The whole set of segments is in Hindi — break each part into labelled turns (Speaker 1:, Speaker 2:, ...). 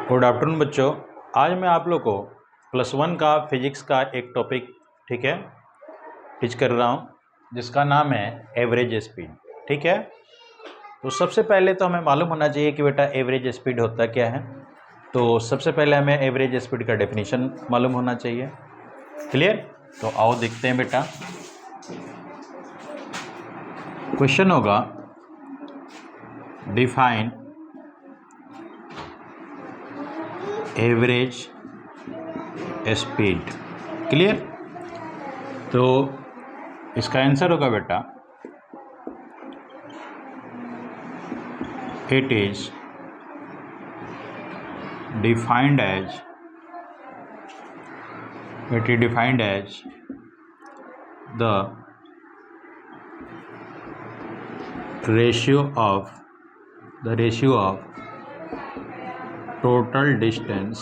Speaker 1: गुड आफ्टरनून बच्चों। आज मैं आप लोग को +1 का फिजिक्स का एक टॉपिक ठीक है टीच कर रहा हूँ, जिसका नाम है एवरेज स्पीड। ठीक है, तो सबसे पहले तो हमें मालूम होना चाहिए कि बेटा एवरेज स्पीड होता क्या है। तो सबसे पहले हमें एवरेज स्पीड का डेफिनेशन मालूम होना चाहिए। क्लियर? तो आओ देखते हैं बेटा। क्वेश्चन होगा डिफाइन एवरेज स्पीड। क्लियर? तो इसका आंसर होगा बेटा it is defined as the ratio of total distance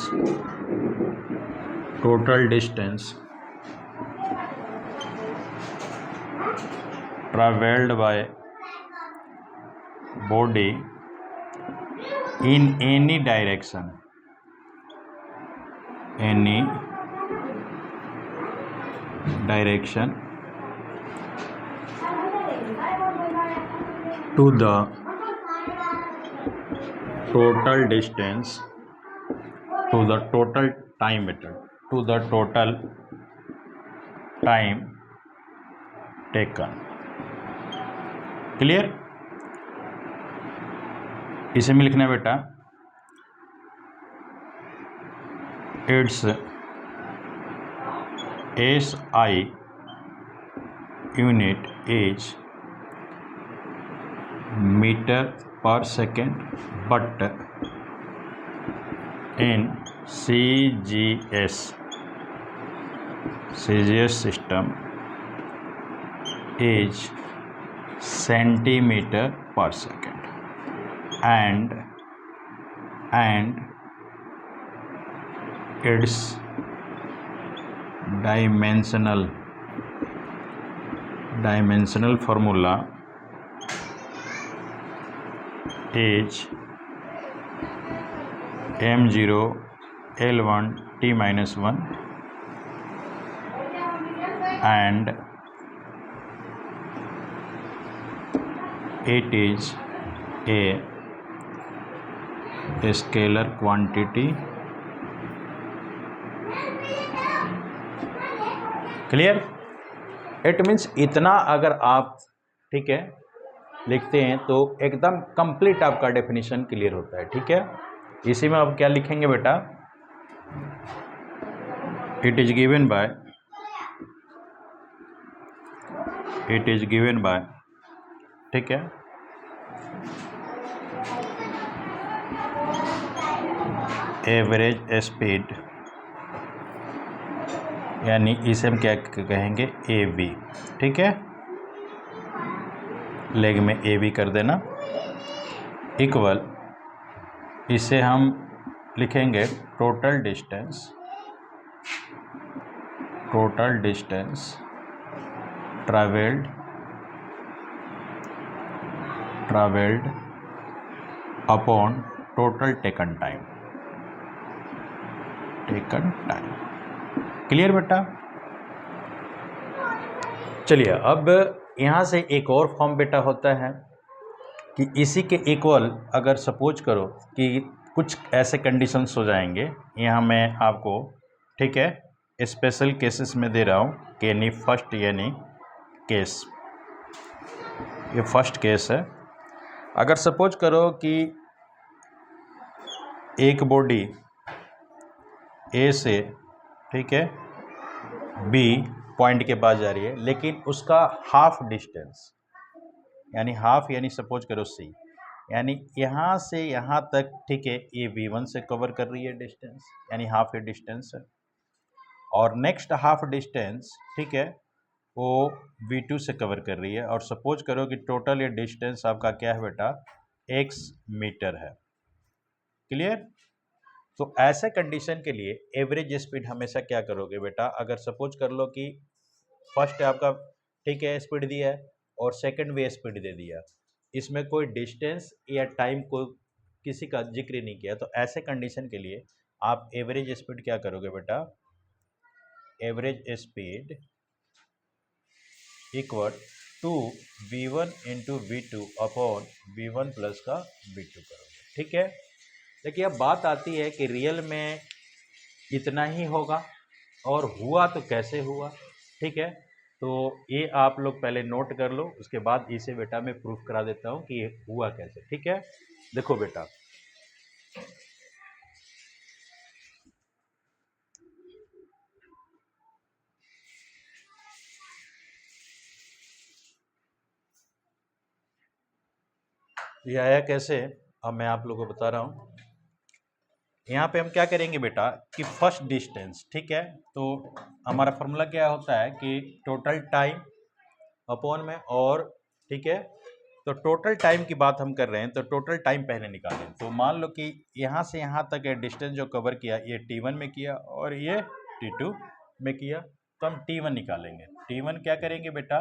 Speaker 1: traveled by body in any direction to the total distance to the total time taken। Clear? इसे में लिखना है बेटा it's SI unit is metre per second, but in CGS system is centimeter per second and its dimensional formula is m0 L1 T-1 and it is a scalar quantity। Clear? It means इतना अगर आप ठीक है लिखते हैं तो एकदम कंप्लीट आपका डेफिनेशन क्लियर होता है। ठीक है, इसी में आप क्या लिखेंगे बेटा, इट इज गिवन बाय ठीक है एवरेज स्पीड, यानी इसे हम क्या कहेंगे AB। ठीक है, लेग में AB कर देना इक्वल, इसे हम लिखेंगे total distance travelled upon total taken time. Clear बेटा? चलिए, अब यहाँ से एक और फॉर्म बेटा होता है कि इसी के इक्वल अगर सपोज करो कि कुछ ऐसे कंडीशंस हो जाएंगे, यहाँ मैं आपको ठीक है स्पेशल केसेस में दे रहा हूँ कि यानी फर्स्ट केस, ये फर्स्ट केस है। अगर सपोज करो कि एक बॉडी A से ठीक है B पॉइंट के पास जा रही है, लेकिन उसका हाफ डिस्टेंस यानी सपोज करो C, यानी यहाँ से यहाँ तक ठीक है ये V1 से कवर कर रही है डिस्टेंस, यानी हाफ ये डिस्टेंस है, और नेक्स्ट हाफ डिस्टेंस ठीक है वो V2 से कवर कर रही है, और सपोज करो कि टोटल ये डिस्टेंस आपका क्या है बेटा x मीटर है। क्लियर? तो ऐसे कंडीशन के लिए एवरेज स्पीड हमेशा क्या करोगे बेटा, अगर सपोज कर लो कि फर्स्ट आपका ठीक है स्पीड दिया है और सेकंड भी स्पीड दे दिया, इसमें कोई डिस्टेंस या टाइम को किसी का जिक्र नहीं किया। तो ऐसे कंडीशन के लिए आप एवरेज स्पीड क्या करोगे बेटा, average speed equal to v1 into V two upon v1 plus का v2 करोगे। ठीक है, देखिए अब बात आती है कि रियल में इतना ही होगा और हुआ तो कैसे हुआ। ठीक है, तो ये आप लोग पहले नोट कर लो, उसके बाद इसे बेटा मैं प्रूफ करा देता हूँ कि ये हुआ कैसे। ठीक है, देखो बेटा, ये आया कैसे, अब मैं आप लोगों को बता रहा हूँ। यहाँ पे हम क्या करेंगे बेटा कि फर्स्ट डिस्टेंस, ठीक है, तो हमारा फॉर्मूला क्या होता है कि टोटल टाइम अपॉन में, और ठीक है, तो टोटल टाइम की बात हम कर रहे हैं तो टोटल टाइम पहले निकालें। तो मान लो कि यहाँ से यहाँ तक डिस्टेंस जो कवर किया ये t1 में किया और ये t2 में किया, तो हम t1 निकालेंगे। t1 क्या करेंगे बेटा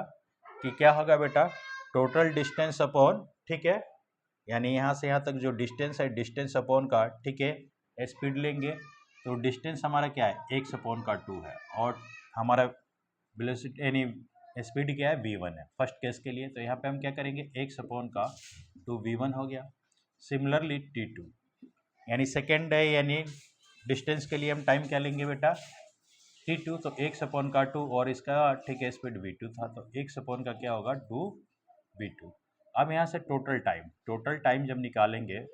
Speaker 1: कि क्या होगा बेटा, टोटल डिस्टेंस अपॉन, ठीक है, यानी यहाँ से यहाँ तक जो डिस्टेंस है डिस्टेंस अपॉन का, ठीक है, स्पीड लेंगे। तो डिस्टेंस हमारा क्या है, x अपॉन का 2 है, और हमारा वेलोसिटी यानी स्पीड क्या है, v1 है फर्स्ट केस के लिए। तो यहाँ पे हम क्या करेंगे, x अपॉन का 2v1 हो गया। सिमिलरली t2 यानी सेकेंड है, यानी डिस्टेंस के लिए हम टाइम क्या लेंगे बेटा, t2, तो x अपॉन का 2 और इसका, ठीक है, स्पीड v2 था, तो x अपॉन का क्या होगा 2v2। अब यहाँ से टोटल टाइम जब निकालेंगे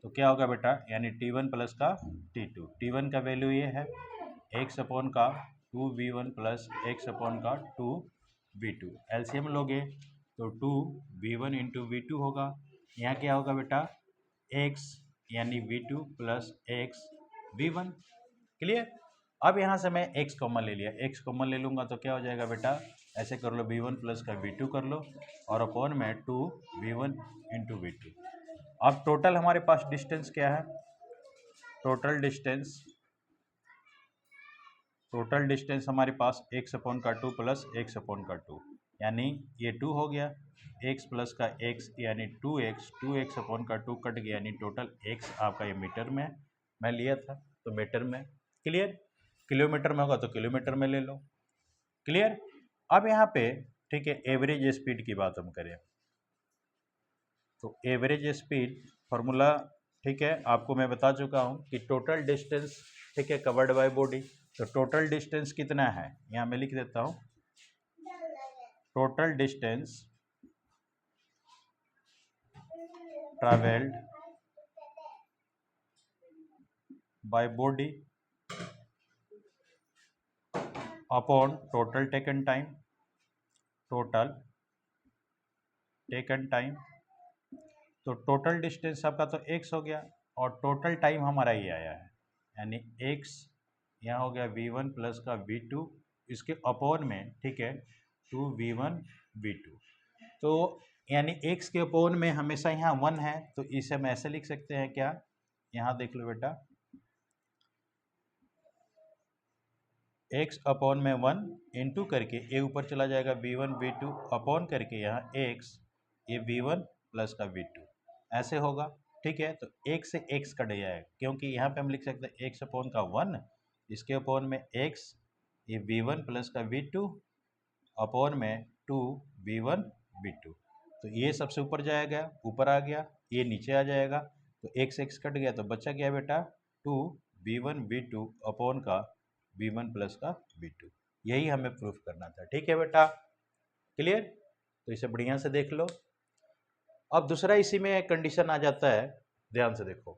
Speaker 1: तो क्या होगा बेटा, यानी t1 प्लस का t2, t1 का वैल्यू ये है x अपॉन का 2v1 प्लस x अपॉन का 2v2। एलसीएम लोगे तो 2v1 इंटू v2 होगा। यहाँ क्या होगा बेटा, x यानी v2 plus x v1। Clear, अब यहाँ से मैं x कॉमन ले लिया, x कॉमन ले लूँगा तो क्या हो जाएगा बेटा, ऐसे कर लो v1 प्लस का v2 कर लो और अपॉन में 2v1 इंटू v2। अब टोटल हमारे पास डिस्टेंस क्या है, टोटल डिस्टेंस हमारे पास x अपॉन का 2 प्लस x अपॉन का 2, यानी ये 2 हो गया, x प्लस का x यानी 2x अपॉन का 2 कट गया, यानी टोटल x आपका ये मीटर में मैं लिया था तो मीटर में। क्लियर, किलोमीटर में होगा तो किलोमीटर में ले लो। क्लियर, अब यहाँ पे, ठीक है, एवरेज स्पीड की बात हम करें तो एवरेज स्पीड फार्मूला, ठीक है, आपको मैं बता चुका हूँ कि टोटल डिस्टेंस, ठीक है, कवर्ड बाय बॉडी। तो टोटल डिस्टेंस कितना है, यहाँ मैं लिख देता हूँ, total distance travelled by body upon total taken time. तो टोटल डिस्टेंस आपका तो x हो गया और टोटल टाइम हमारा ये आया है, यानी x यहाँ हो गया v1 प्लस का v2, इसके अपॉन में, ठीक है, 2v1 v2। तो यानी x के अपॉन में हमेशा यहाँ 1 है, तो इसे हम ऐसे लिख सकते हैं क्या, यहाँ देख लो बेटा, x अपॉन में 1 इंटू करके ये ऊपर चला जाएगा v1 v2 अपॉन करके यहाँ x, ये v1 प्लस का v2 ऐसे होगा। ठीक है, तो एक से x कट जाएगा क्योंकि यहाँ पे हम लिख सकते हैं x अपॉन का 1, इसके अपॉन में x, ये v1 प्लस का v2 अपॉन में 2v1 v2। तो ये सबसे ऊपर जाएगा, ऊपर आ गया, ये नीचे आ जाएगा, तो x कट गया तो बचा गया बेटा 2v1 v2 अपॉन का v1 प्लस का v2। यही हमें प्रूफ करना था। ठीक है बेटा, क्लियर, तो इसे बढ़िया से देख लो। अब दूसरा इसी में कंडीशन आ जाता है, ध्यान से देखो,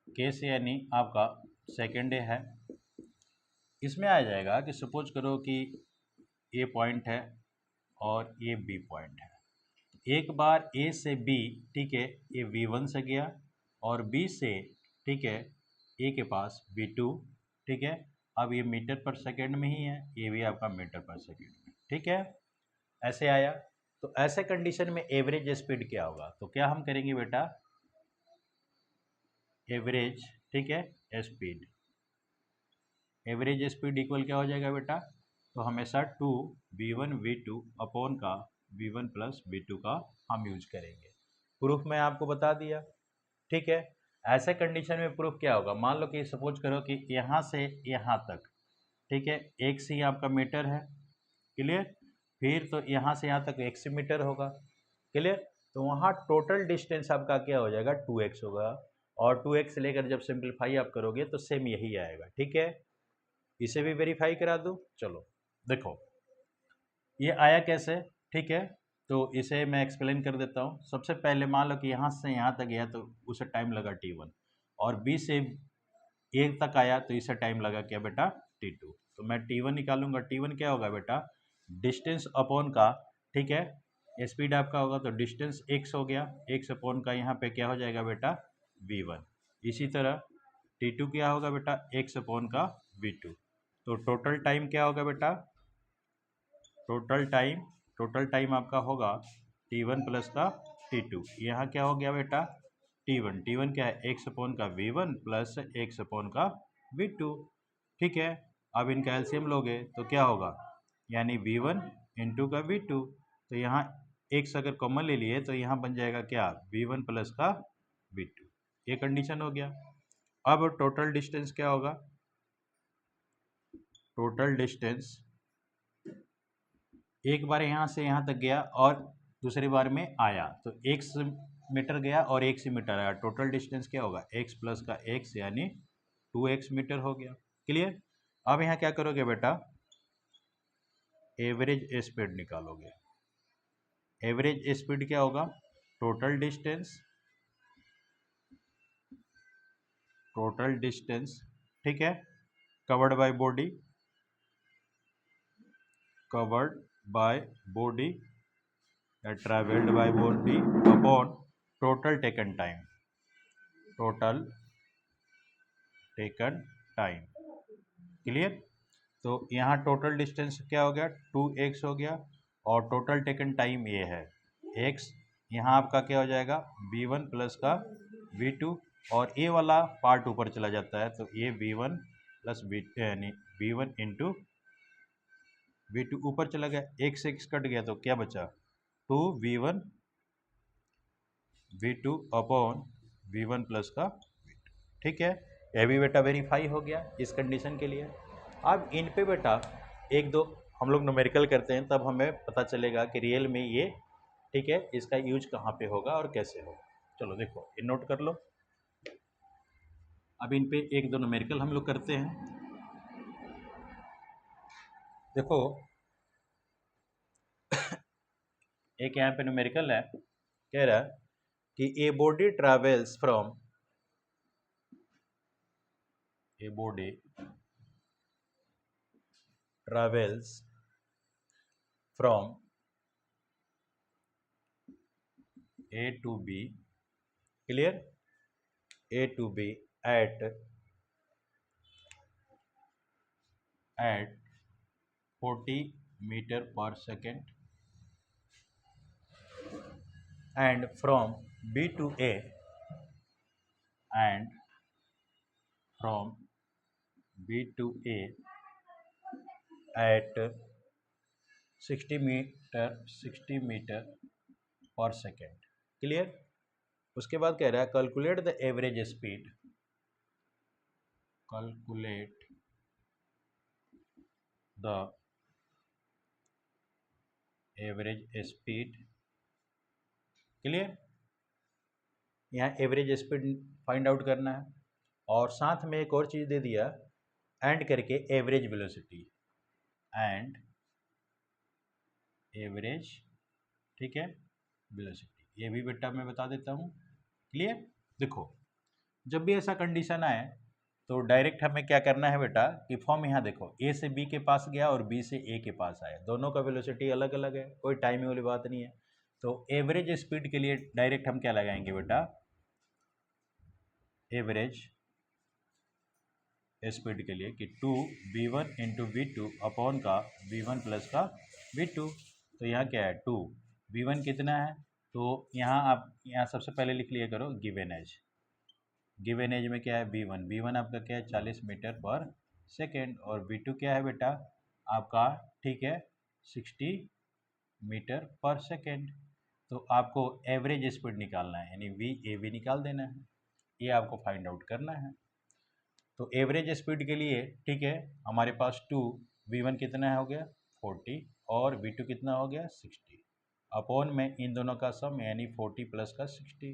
Speaker 1: केस यानी आपका सेकेंड डे है, इसमें आ जाएगा कि सपोज करो कि ए पॉइंट है और ये बी पॉइंट है। एक बार ए से बी, ठीक है, ये v1 से गया और बी से, ठीक है, ए के पास v2, ठीक है, अब ये मीटर पर सेकेंड में ही है, ये भी आपका मीटर पर सेकेंड में, ठीक है, ऐसे आया। तो ऐसे कंडीशन में एवरेज स्पीड क्या होगा, तो क्या हम करेंगे बेटा, एवरेज, ठीक है, स्पीड। एवरेज स्पीड इक्वल क्या हो जाएगा बेटा, तो हमेशा 2v1v2 अपॉन का v1 प्लस v2 का हम यूज करेंगे। प्रूफ मैं आपको बता दिया, ठीक है। ऐसे कंडीशन में प्रूफ क्या होगा, मान लो कि सपोज करो कि यहाँ से यहाँ तक, ठीक है, 1 सी आपका मीटर है, क्लियर। फिर तो यहाँ से यहाँ तक 1 सी मीटर होगा, क्लियर। तो वहाँ टोटल डिस्टेंस आपका क्या हो जाएगा, 2x होगा। और 2x लेकर जब सिंप्लीफाई आप करोगे तो सेम यही आएगा, ठीक है। इसे भी वेरीफाई करा दूँ, चलो देखो ये आया कैसे, ठीक है। तो इसे मैं एक्सप्लेन कर देता हूँ। सबसे पहले मान लो कि यहाँ से यहाँ तक गया तो उसे टाइम लगा t1, और b से a तक आया तो इसे टाइम लगा क्या बेटा, t2। तो मैं t1 निकालूंगा, t1 क्या होगा बेटा, डिस्टेंस अपॉन का, ठीक है, स्पीड आपका होगा तो डिस्टेंस x हो गया, x अपॉन का यहाँ पे क्या हो जाएगा बेटा, v1। इसी तरह t2 क्या होगा बेटा, x अपॉन का v2। तो टोटल टाइम क्या होगा बेटा, टोटल टाइम आपका होगा t1 प्लस का t2। यहाँ क्या हो गया बेटा, t1 क्या है, x अपॉन का v1 प्लस x अपॉन का v2, ठीक है। अब इनका एलसीएम लोगे तो क्या होगा, यानी v1 इंटू का v2। तो यहाँ x अगर कॉमन ले लिए तो यहाँ बन जाएगा क्या, v1 प्लस का v2। ये कंडीशन हो गया। अब टोटल डिस्टेंस क्या होगा, टोटल डिस्टेंस एक बार यहाँ से यहाँ तक गया और दूसरी बार में आया तो 1 मीटर गया और 1 मीटर आया, टोटल डिस्टेंस क्या होगा, x प्लस का x यानी 2x मीटर हो गया, क्लियर। अब यहाँ क्या करोगे बेटा, एवरेज स्पीड निकालोगे। एवरेज स्पीड क्या होगा, टोटल डिस्टेंस, ठीक है, covered by body, covered by body या travelled by body upon total taken time, total taken time, clear. तो यहाँ टोटल डिस्टेंस क्या हो गया, 2x हो गया, और टोटल टेकन टाइम ये है x। यहाँ आपका क्या हो जाएगा, v1 प्लस का v2, और ये वाला पार्ट ऊपर चला जाता है तो ये v1 प्लस v2 यानी v1 इंटू v2 ऊपर चला गया, x से x कट गया तो क्या बचा, 2v1 v2 upon v1 plus का v2, ठीक है। यह भी बेटा वेरीफाई हो गया इस कंडीशन के लिए। अब इन पे बेटा एक दो हम लोग न्यूमेरिकल करते हैं तब हमें पता चलेगा कि रियल में ये, ठीक है, इसका यूज कहाँ पे होगा और कैसे होगा। चलो देखो ये नोट कर लो। अब इन पे एक दो न्यूमेरिकल हम लोग करते हैं। देखो एक यहाँ पे न्यूमेरिकल है, कह रहा है कि a body travels from, a body travels from A to B, clear, A to B at 40 meter per second, and from B to A, and from B to A at 60 meter पर सेकेंड, क्लियर। उसके बाद कह रहा है calculate the average speed, calculate the average speed, clear. यहाँ एवरेज स्पीड फाइंड आउट करना है, और साथ में एक और चीज़ दे दिया एंड करके एवरेज वेलोसिटी, एंड एवरेज, ठीक है, वेलोसिटी। ये भी बेटा मैं बता देता हूँ, क्लियर। देखो जब भी ऐसा कंडीशन आए तो डायरेक्ट हमें क्या करना है बेटा कि फॉर्म यहाँ देखो, ए से बी के पास गया और बी से ए के पास आया, दोनों का वेलोसिटी अलग अलग है, कोई टाइमिंग वाली बात नहीं है। तो एवरेज स्पीड के लिए डायरेक्ट हम क्या लगाएंगे बेटा, एवरेज स्पीड के लिए कि 2v1 इंटू v2 अपॉन का v1 प्लस का v2। तो यहाँ क्या है, 2 v1 कितना है, तो यहाँ आप यहाँ सबसे पहले लिख लिया करो गिवन एज, गिवन एज में क्या है v1 आपका क्या है 40 मीटर पर सेकेंड, और v2 क्या है बेटा आपका, ठीक है 60 मीटर पर सेकेंड। तो आपको एवरेज स्पीड निकालना है, यानी वी ए वी निकाल देना है, ये आपको फाइंड आउट करना है। तो एवरेज स्पीड के लिए ठीक है हमारे पास 2 v1 कितना हो गया 40 और v2 कितना हो गया 60 अपॉन में इन दोनों का सम यानी 40 प्लस का 60।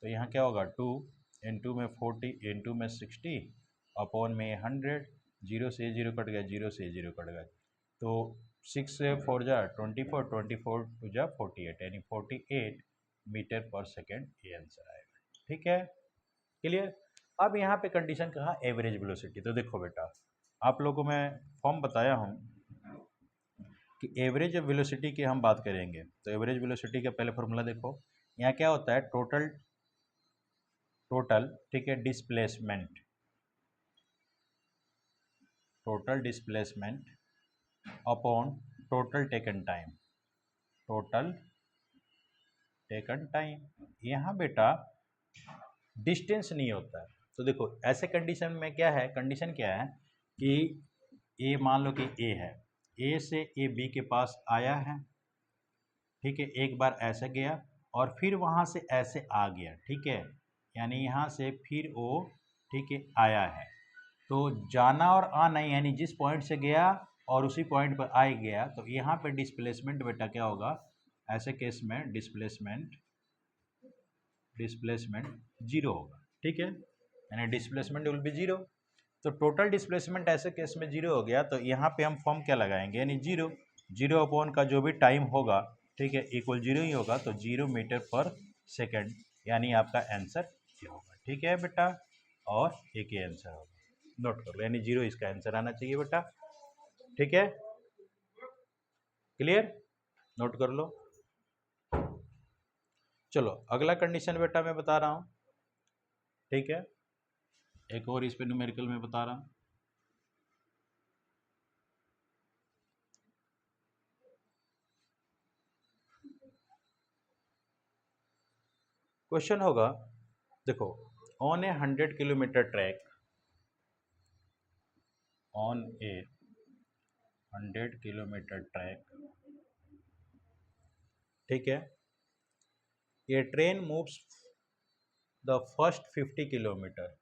Speaker 1: तो यहाँ क्या होगा 2 इंटू में 40 इंटू में 60 अपॉन में 100, जीरो से जीरो कट गया, जीरो से जीरो कट गया, तो 6 से 4 जा 24, 24 टू जा 48, यानी 48 मीटर पर सेकेंड ये आंसर आएगा। ठीक है क्लियर। अब यहाँ पे कंडीशन कहा एवरेज वेलोसिटी। तो देखो बेटा आप लोगों को मैं फॉर्म बताया हूँ कि एवरेज वेलोसिटी की हम बात करेंगे, तो एवरेज वेलोसिटी का पहले फॉर्मूला देखो। यहाँ क्या होता है टोटल ठीक है displacement, total displacement upon total taken time, total taken time. यहाँ बेटा डिस्टेंस नहीं होता है। तो देखो ऐसे कंडीशन में क्या है, कंडीशन क्या है कि ए मान लो कि ए है, ए से ए बी के पास आया है, ठीक है एक बार ऐसे गया और फिर वहाँ से ऐसे आ गया, ठीक है यानी यहाँ से फिर वो ठीक है आया है। तो जाना और आना यानी जिस पॉइंट से गया और उसी पॉइंट पर आ गया, तो यहाँ पे डिस्प्लेसमेंट बेटा क्या होगा, ऐसे केस में डिस्प्लेसमेंट जीरो होगा, ठीक है यानी डिस्प्लेसमेंट विल बी जीरो। तो टोटल डिस्प्लेसमेंट ऐसे केस में जीरो हो गया, तो यहाँ पे हम फॉर्म क्या लगाएंगे यानी जीरो, जीरो अपॉन का जो भी टाइम होगा ठीक है इक्वल जीरो ही होगा, तो 0 मीटर पर सेकेंड यानी आपका आंसर ये होगा। ठीक है बेटा, और एक ही आंसर होगा, नोट कर लो यानी जीरो इसका आंसर आना चाहिए बेटा। ठीक है क्लियर, नोट कर लो। चलो अगला कंडीशन बेटा मैं बता रहा हूँ, ठीक है एक और इस पे न्यूमेरिकल में बता रहा हूँ। क्वेश्चन होगा देखो, on A 100 kilometre track, on A 100 kilometre track, ठीक है ये train moves the first 50 kilometre,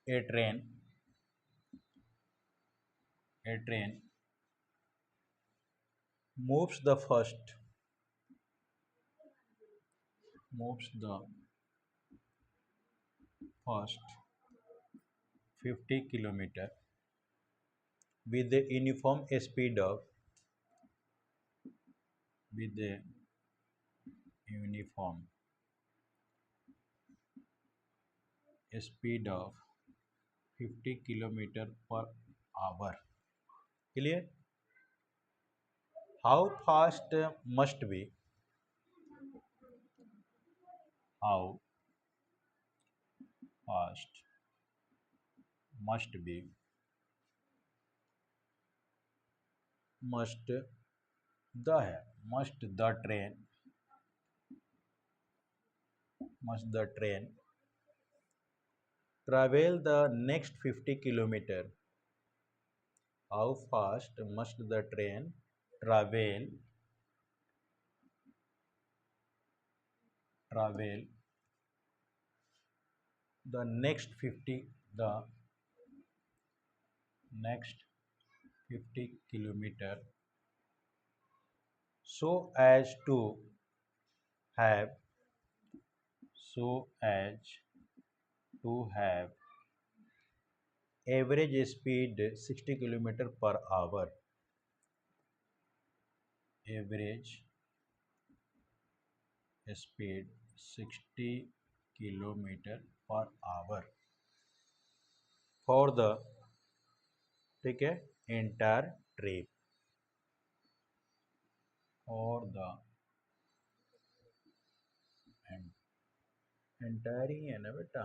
Speaker 1: A train moves the first 50 kilometer with the uniform speed of 50 kilometer per hour। Clear? How fast must be must the train travel the next 50 kilometer? How fast must the train travel the next 50 kilometer so as to have average speed 60 kilometer per hour, average speed 60 kilometer per hour for the ठीक है entire trip, और द एंटायर ही है ना बेटा,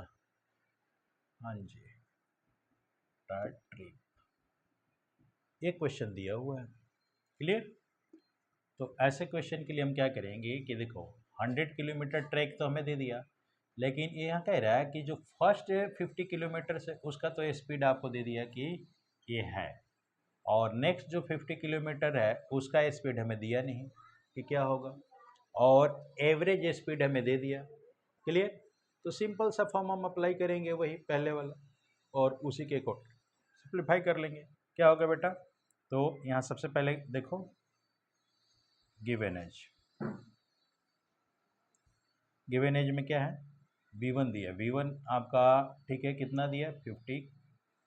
Speaker 1: हाँ जी एंटायर ट्रिप, ये क्वेश्चन दिया हुआ है। क्लियर, तो ऐसे क्वेश्चन के लिए हम क्या करेंगे कि देखो 100 किलोमीटर ट्रैक तो हमें दे दिया, लेकिन ये यहाँ कह रहा है कि जो फर्स्ट 50 किलोमीटर से उसका तो स्पीड आपको दे दिया कि ये है, और नेक्स्ट जो 50 किलोमीटर है उसका स्पीड हमें दिया नहीं कि क्या होगा, और एवरेज स्पीड हमें दे दिया। क्लियर? तो सिंपल सा फॉर्म हम अप्लाई करेंगे वही पहले वाला, और उसी के अकॉर्डिंग सिंप्लीफाई कर लेंगे। क्या होगा बेटा? तो यहाँ सबसे पहले देखो गिवन एज, गिवन एज में क्या है, V1 दिया, V1 आपका ठीक है कितना दिया, 50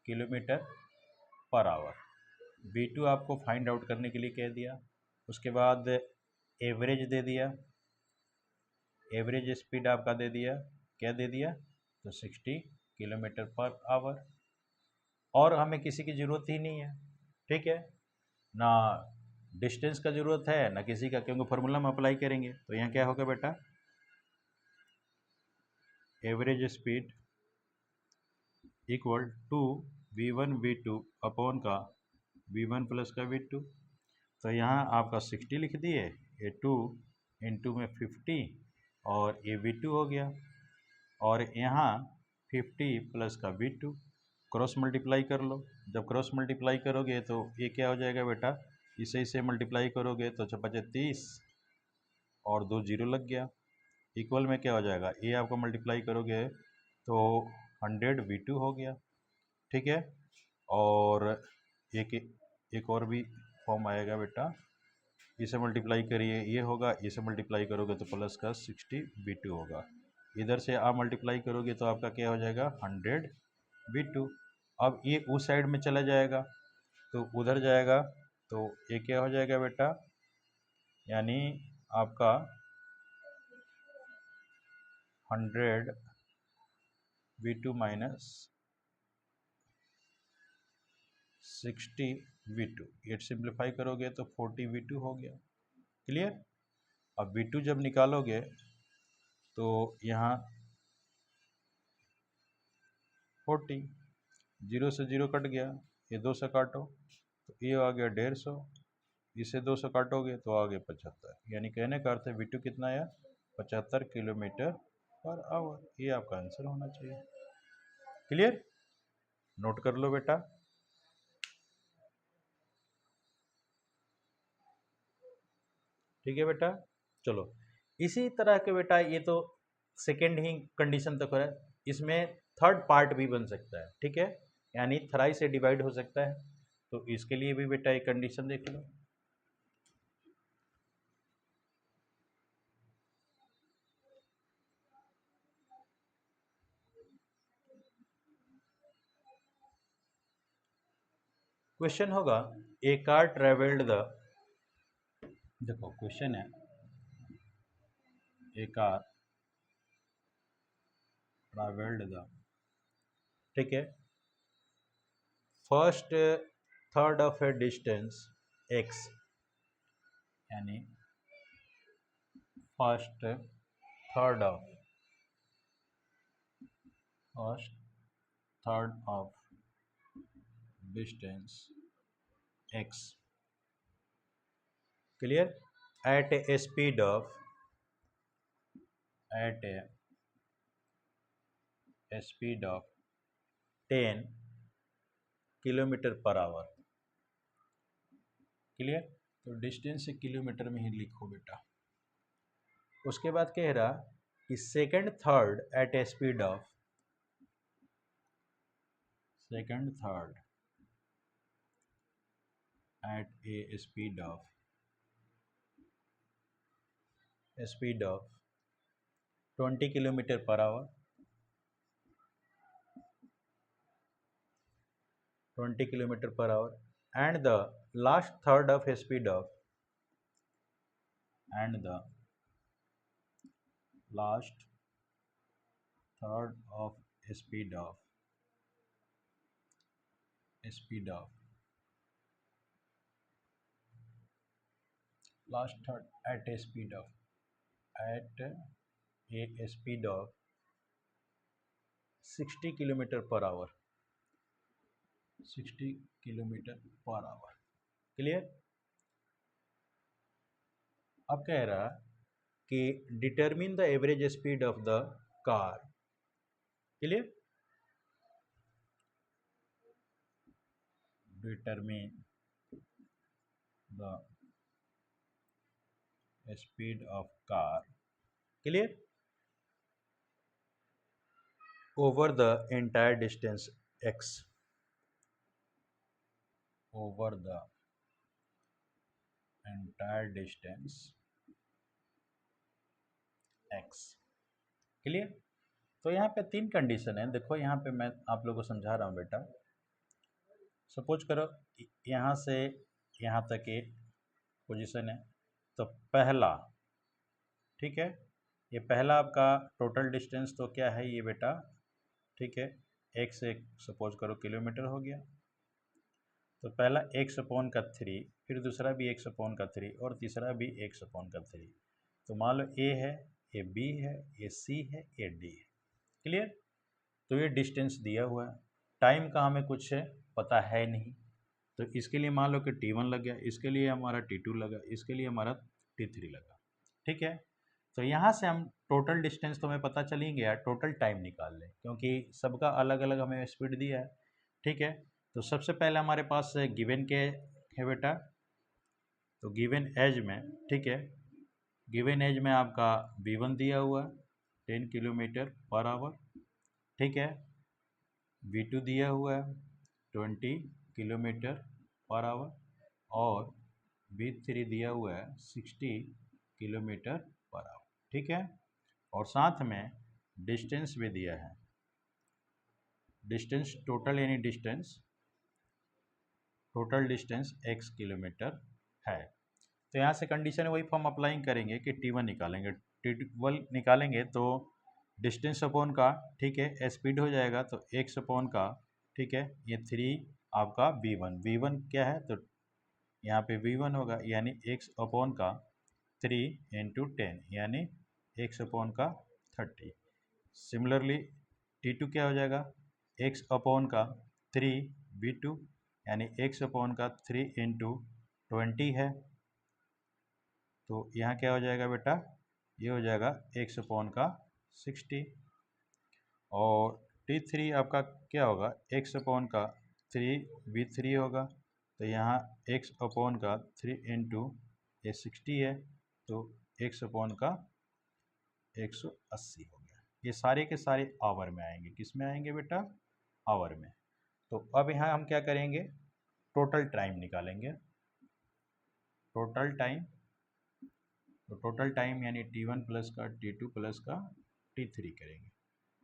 Speaker 1: किलोमीटर पर आवर। V2 आपको फाइंड आउट करने के लिए कह दिया, उसके बाद एवरेज दे दिया, एवरेज स्पीड आपका दे दिया, क्या दे दिया, तो 60 किलोमीटर पर आवर, और हमें किसी की ज़रूरत ही नहीं है, ठीक है ना, डिस्टेंस का ज़रूरत है ना किसी का, क्योंकि फार्मूला में अप्लाई करेंगे। तो यहाँ क्या होगा बेटा, average speed equal to V1 V2 upon का V1 प्लस का V2। तो यहाँ आपका 60 लिख दिए, ये 2 इंटू में 50 और ये V2 हो गया, और यहाँ 50 प्लस का V2 क्रॉस मल्टीप्लाई कर लो। जब क्रॉस मल्टीप्लाई करोगे तो ये क्या हो जाएगा बेटा, इसे मल्टीप्लाई करोगे तो 30 और 2 जीरो लग गया, इक्वल में क्या हो जाएगा, ये आपको मल्टीप्लाई करोगे तो 100 V2 हो गया, ठीक है। और एक और भी फॉर्म आएगा बेटा, इसे मल्टीप्लाई करिए ये होगा, इसे मल्टीप्लाई करोगे तो प्लस का 60 V2 होगा, इधर से आप मल्टीप्लाई करोगे तो आपका क्या हो जाएगा 100 V2। अब ये उस साइड में चला जाएगा तो उधर जाएगा, तो ये क्या हो जाएगा बेटा, यानी आपका 100 V2 माइनस 60 V2, ये सिंप्लीफाई करोगे तो 40 V2 हो गया। क्लियर? अब V2 जब निकालोगे तो यहाँ 40, जीरो से जीरो कट गया, ये 2 से काटो तो ये आ गया 150, इसे 2 से काटोगे तो आ गया 75, यानी कहने का अर्थ है V2 कितना आया, 75 किलोमीटर पर आवर। ये आपका आंसर होना चाहिए। क्लियर? नोट कर लो बेटा। ठीक है बेटा, चलो इसी तरह के बेटा, ये तो सेकेंड ही कंडीशन तक है, इसमें थर्ड पार्ट भी बन सकता है, ठीक है, यानी थ्राई से डिवाइड हो सकता है, तो इसके लिए भी बेटा एक कंडीशन देख लो। क्वेश्चन होगा, ए कार ट्रेवल्ड द, देखो क्वेश्चन है, ए कार ट्रेवल्ड द, ठीक है, first third of a distance x, यानी first third of, first third of distance x, clear, at a speed of, at a speed of 10 kilometre per hour. Clear? तो डिस्टेंस किलोमीटर में ही लिखो बेटा। उसके बाद कह रहा कि second third at a speed of, second third at a speed of 20 kilometre per hour, 20 kilometre per hour, and the last third of a speed of, and the last third of speed of, speed of last third at a speed of, at a speed of 60 kilometre per hour, 60 kilometre per hour. Clear? अब कह रहा कि determine the average speed of the car. Clear? Determine the speed of car, clear, over the entire distance x, over the entire distance x, clear. तो यहाँ पे 3 कंडीशन है। देखो यहाँ पे मैं आप लोगों को समझा रहा हूँ बेटा। सपोज करो यहाँ से यहाँ तक ये पोजीशन है, तो पहला, ठीक है, ये पहला आपका टोटल डिस्टेंस तो क्या है ये बेटा, ठीक है, एक से सपोज करो किलोमीटर हो गया। तो पहला 1/3, फिर दूसरा भी 1/3 और तीसरा भी 1/3। तो मान लो ए है, ये बी है, ये सी है, ये डी है, क्लियर। तो ये डिस्टेंस दिया हुआ है, टाइम का हमें कुछ पता है नहीं, तो इसके लिए मान लो कि T1 लग गया, इसके लिए हमारा T2 लगा, इसके लिए हमारा T3 लगा, ठीक है। तो यहाँ से हम टोटल डिस्टेंस तो हमें पता चल ही गया, टोटल टाइम निकाल लें क्योंकि सबका अलग अलग हमें स्पीड दिया है, ठीक है। तो सबसे पहले हमारे पास गिवन के है बेटा, तो गिवन एज में, ठीक है, गिवन एज में आपका V1 दिया हुआ है 10 km/h, ठीक है, V2 दिया हुआ है 20 km/h और V3 दिया हुआ है 60 km/h, ठीक है। और साथ में डिस्टेंस भी दिया है, डिस्टेंस टोटल यानी distance, total distance x kilometre है। तो यहाँ से कंडीशन वही हम अप्लाइंग करेंगे कि T1 निकालेंगे, T1 निकालेंगे तो डिस्टेंस अपॉन का, ठीक है, स्पीड हो जाएगा तो x अपॉन का, ठीक है, ये 3 आपका V1 क्या है, तो यहाँ पे V1 होगा यानी x अपॉन का 3 × 10 यानी x अपॉन का 30। सिमिलरली T2 क्या हो जाएगा, x अपॉन का 3 V2 यानी x अपॉन का 3 × 20 है, तो यहाँ क्या हो जाएगा बेटा, ये हो जाएगा x अपॉन का 60। और T3 आपका क्या होगा, x अपॉन का 3 V3 होगा, तो यहाँ x अपॉन का 3 × ये 60 है, तो x अपॉन का 180 हो गया। ये सारे के सारे आवर में आएंगे, किस में आएंगे बेटा, आवर में। तो अब यहाँ हम क्या करेंगे, टोटल टाइम निकालेंगे, टोटल टाइम, तो टोटल टाइम यानी T1 प्लस का T2 प्लस का T3 करेंगे,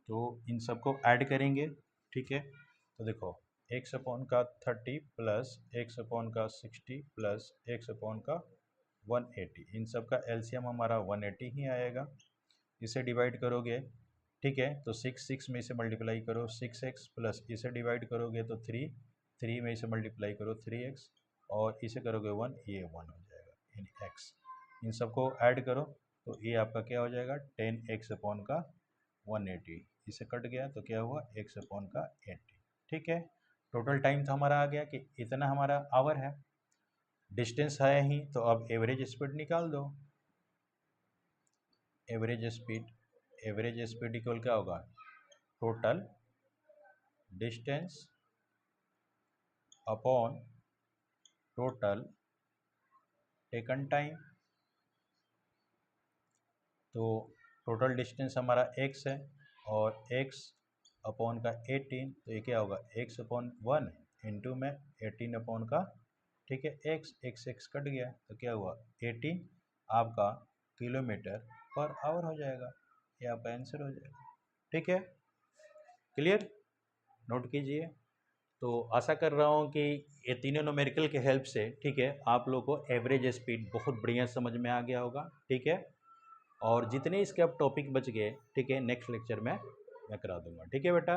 Speaker 1: तो इन सबको ऐड करेंगे, ठीक है। तो देखो x अपॉन का 30 प्लस x अपॉन का 60 प्लस x अपॉन का 180, इन सब का एलसीएम हमारा 180 ही आएगा। इसे डिवाइड करोगे, ठीक है, तो 6 में इसे मल्टीप्लाई करो 6x प्लस इसे डिवाइड करोगे तो 3 में इसे मल्टीप्लाई करो 3x और इसे करोगे 1, ये 1 हो जाएगा यानी x। इन सबको ऐड करो तो ये आपका क्या हो जाएगा 10x अपॉन का 180, इसे कट गया तो क्या हुआ x अपॉन का 80, ठीक है। टोटल टाइम तो हमारा आ गया कि इतना हमारा आवर है, डिस्टेंस है ही, तो अब एवरेज स्पीड निकाल दो। एवरेज स्पीड इक्वल क्या होगा, total distance upon total taken time. तो टोटल डिस्टेंस हमारा x है और x अपॉन का 18, तो ये क्या होगा x अपॉन 1 इंटू में 18 अपॉन का, ठीक है, x कट गया तो क्या हुआ 18 आपका किलोमीटर पर आवर हो जाएगा, ये आपका आंसर हो जाएगा, ठीक है, क्लियर, नोट कीजिए। तो आशा कर रहा हूँ कि ये तीनों न्यूमेरिकल के हेल्प से, ठीक है, आप लोगों को एवरेज स्पीड बहुत बढ़िया समझ में आ गया होगा, ठीक है। और जितने इसके अब टॉपिक बच गए, ठीक है, नेक्स्ट लेक्चर में मैं करा दूंगा, ठीक है बेटा।